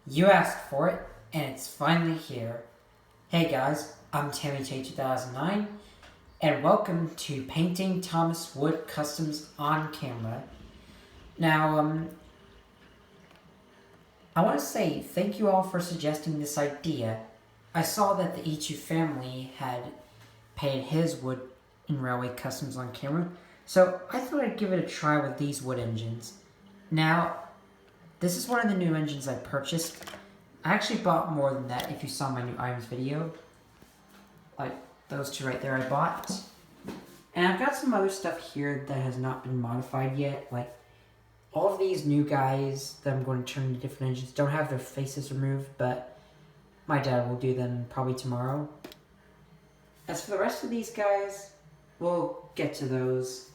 You asked for it, and it's finally here. Hey guys, I'm TammyJ2009, and welcome to Painting Thomas Wood Customs on Camera. Now, I want to say thank you all for suggesting this idea. I saw that the Ichu family had painted his wood in Railway Customs on camera, so I thought I'd give it a try with these wood engines. Now, this is one of the new engines I purchased. I actually bought more than that if you saw my new items video. Like those two right there I bought. And I've got some other stuff here that has not been modified yet. Like all of these new guys that I'm going to turn into different engines don't have their faces removed, but my dad will do them probably tomorrow. As for the rest of these guys, we'll get to those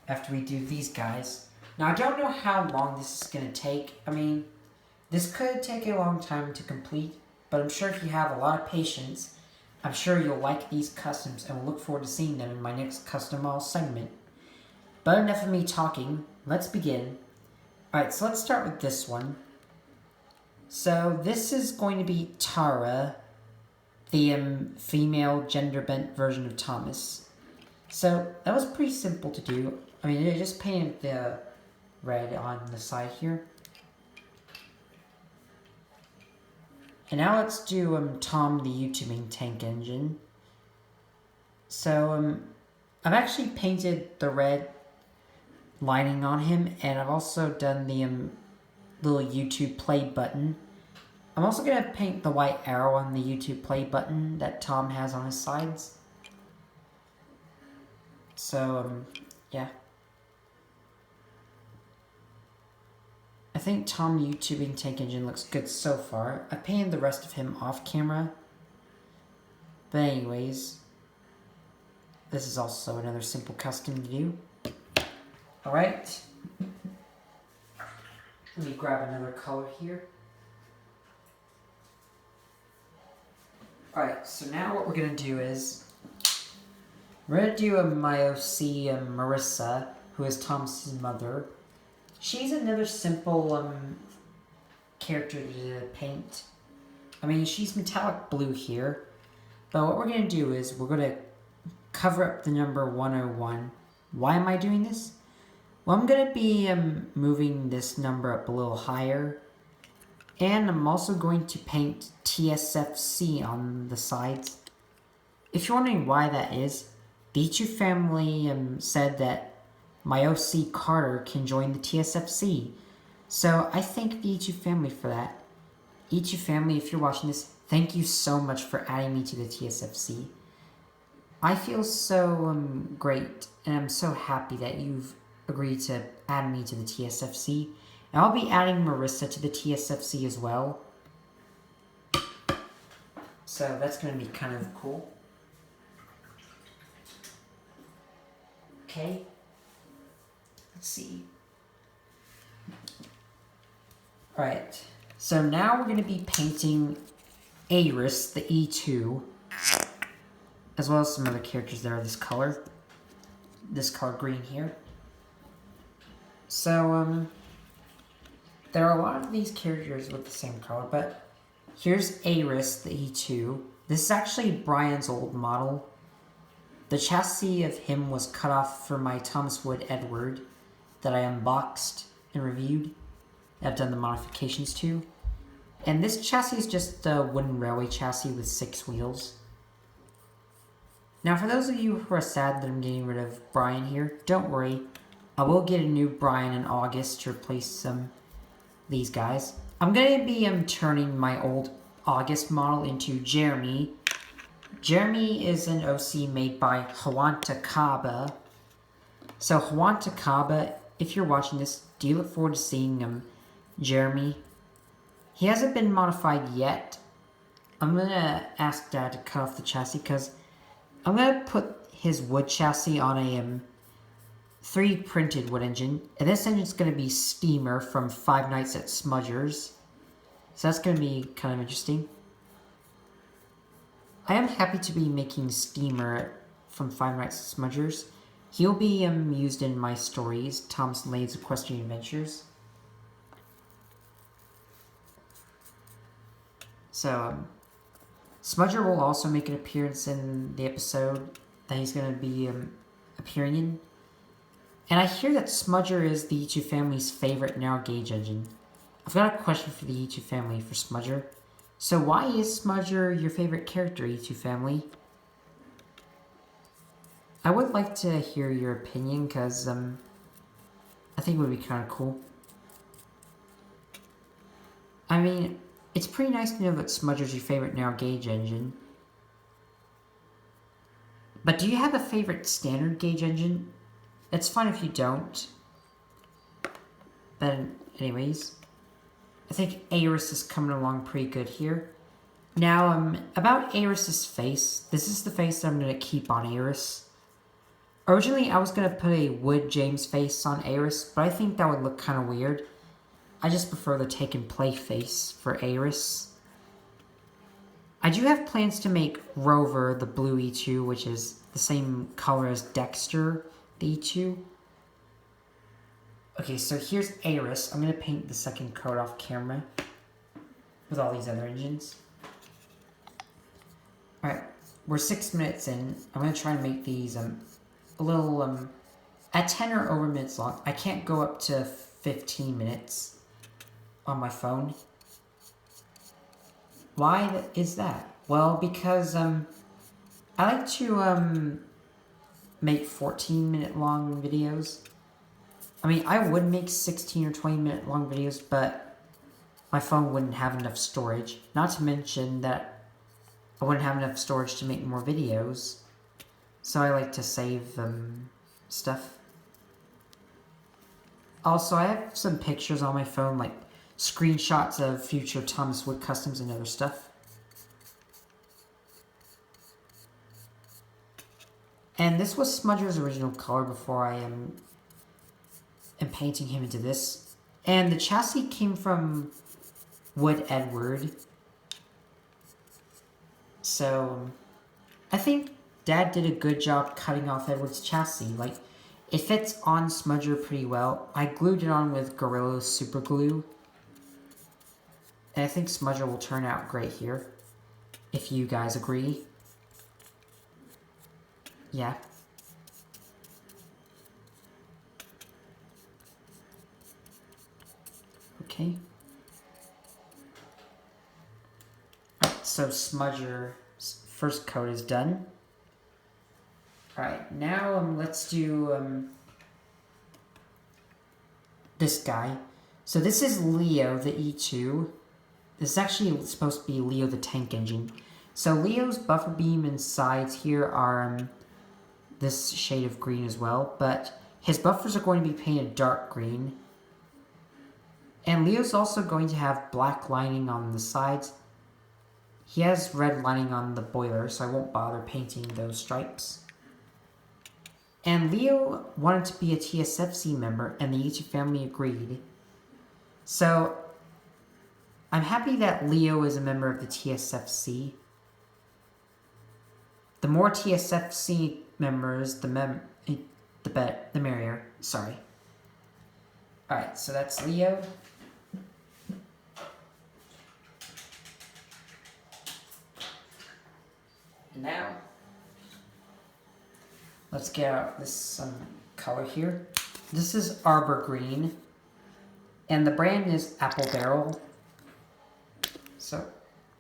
after we do these guys. Now I don't know how long this is going to take. I mean, this could take a long time to complete, but I'm sure if you have a lot of patience, I'm sure you'll like these customs and will look forward to seeing them in my next custom model segment. But enough of me talking, let's begin. Alright, so let's start with this one. So this is going to be Tara, the female gender-bent version of Thomas. So that was pretty simple to do. I mean, I just painted the red on the side here. And now let's do Tom the YouTubing tank engine. So I've actually painted the red lining on him, and I've also done the little YouTube play button. I'm also going to paint the white arrow on the YouTube play button that Tom has on his sides. So yeah. I think Tom the YouTubing tank engine looks good so far. I painted the rest of him off camera. But anyways, this is also another simple custom to do. Alright. Let me grab another color here. Alright, so now what we're going to do is we're going to do my OC Marissa, who is Thomas's mother. She's another simple character to paint. I mean, she's metallic blue here. But what we're going to do is we're going to cover up the number 101. Why am I doing this? Well, I'm going to be moving this number up a little higher. And I'm also going to paint TSFC on the sides. If you're wondering why that is, the Ichu family said that my OC Carter can join the TSFC. So I thank the Ichu family for that. Ichu family, if you're watching this, thank you so much for adding me to the TSFC. I feel so great, and I'm so happy that you've agreed to add me to the TSFC. And I'll be adding Marissa to the TSFC as well. So that's going to be kind of cool. Okay. Let's see. Alright, so now we're going to be painting Aris, the E2, as well as some other characters that are this color green here. So, there are a lot of these characters with the same color, but here's Aris, the E2. This is actually Brian's old model. The chassis of him was cut off for my Thomas Wood Edward that I unboxed and reviewed. I've done the modifications to. And this chassis is just a wooden railway chassis with 6 wheels. Now for those of you who are sad that I'm getting rid of Brian here, don't worry. I will get a new Brian in August to replace these guys. I'm going to be turning my old August model into Jeremy. Jeremy is an OC made by Hawanta Kaba. So Hawanta Kaba, if you're watching this, do you look forward to seeing Jeremy? He hasn't been modified yet. I'm going to ask Dad to cut off the chassis because I'm going to put his wood chassis on a 3D printed wood engine. And this engine's going to be Steamer from Five Nights at Smudgers. So that's going to be kind of interesting. I am happy to be making Steamer from Five Nights at Smudgers. He'll be used in my stories, Thomas and Lane's Equestrian Adventures. So, Smudger will also make an appearance in the episode that he's going to be appearing in. And I hear that Smudger is the Ichu family's favorite narrow gauge engine. I've got a question for the Ichu family for Smudger. So why is Smudger your favorite character, Ichu family? I would like to hear your opinion, because I think it would be kind of cool. I mean, it's pretty nice to know that Smudger's your favorite narrow gauge engine. But do you have a favorite standard gauge engine? It's fine if you don't. But anyways, I think Aeris is coming along pretty good here. Now, about Aeris's face. This is the face that I'm going to keep on Aeris. Originally, I was going to put a Wood James face on Aeris, but I think that would look kind of weird. I just prefer the take and play face for Aeris. I do have plans to make Rover the blue Ichu, which is the same color as Dexter the Ichu. Okay, so here's Aeris. I'm going to paint the second coat off camera with all these other engines. Alright, we're 6 minutes in. I'm going to try and make these a little, at 10 or over minutes long. I can't go up to 15 minutes on my phone. Why is that? Well, because I like to make 14-minute long videos. I mean, I would make 16 or 20-minute long videos, but my phone wouldn't have enough storage. Not to mention that I wouldn't have enough storage to make more videos. So I like to save stuff. Also, I have some pictures on my phone, like screenshots of future Thomas Wood customs and other stuff. And this was Smudger's original color before I am painting him into this. And the chassis came from Wood Edward. So I think Dad did a good job cutting off Edward's chassis. Like, it fits on Smudger pretty well. I glued it on with Gorilla Super Glue. And I think Smudger will turn out great here, if you guys agree. Yeah. Okay. Alright, so Smudger's first coat is done. Alright, now let's do this guy. So this is Leo, the E2. This is actually supposed to be Leo, the tank engine. So Leo's buffer beam and sides here are this shade of green as well, but his buffers are going to be painted dark green. And Leo's also going to have black lining on the sides. He has red lining on the boiler, so I won't bother painting those stripes. And Leo wanted to be a TSFC member, and the Ichu family agreed. So I'm happy that Leo is a member of the TSFC. The more TSFC members, the merrier. Sorry. Alright, so that's Leo. And now, let's get out this color here. This is Arbor Green. And the brand is Apple Barrel. So,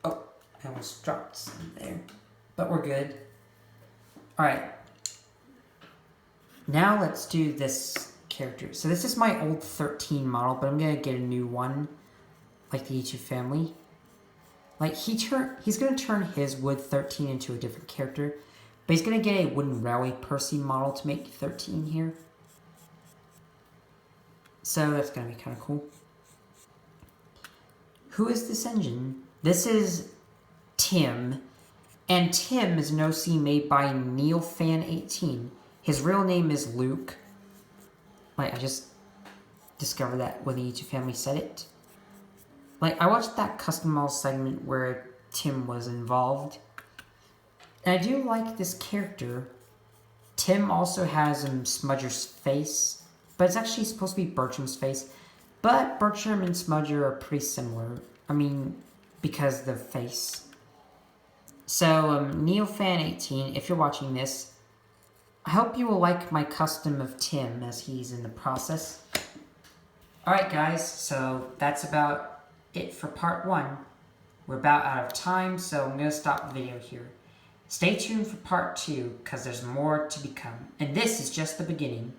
oh, I almost dropped some there. But we're good. Alright. Now let's do this character. So this is my old 13 model, but I'm going to get a new one. Like the Ichu family. Like, he's going to turn his Wood 13 into a different character. But he's going to get a Wooden Railway Percy model to make 13 here. So that's going to be kind of cool. Who is this engine? This is Tim. And Tim is an OC made by NeilFan18. His real name is Luke. Like, I just discovered that when the Ichu family said it. Like, I watched that custom model segment where Tim was involved. And I do like this character. Tim also has Smudger's face. But it's actually supposed to be Bertram's face. But Bertram and Smudger are pretty similar. I mean, because the face. So, NeoFan18, if you're watching this, I hope you will like my custom of Tim as he's in the process. Alright guys, so that's about it for part 1. We're about out of time, so I'm going to stop the video here. Stay tuned for part 2, because there's more to become. And this is just the beginning.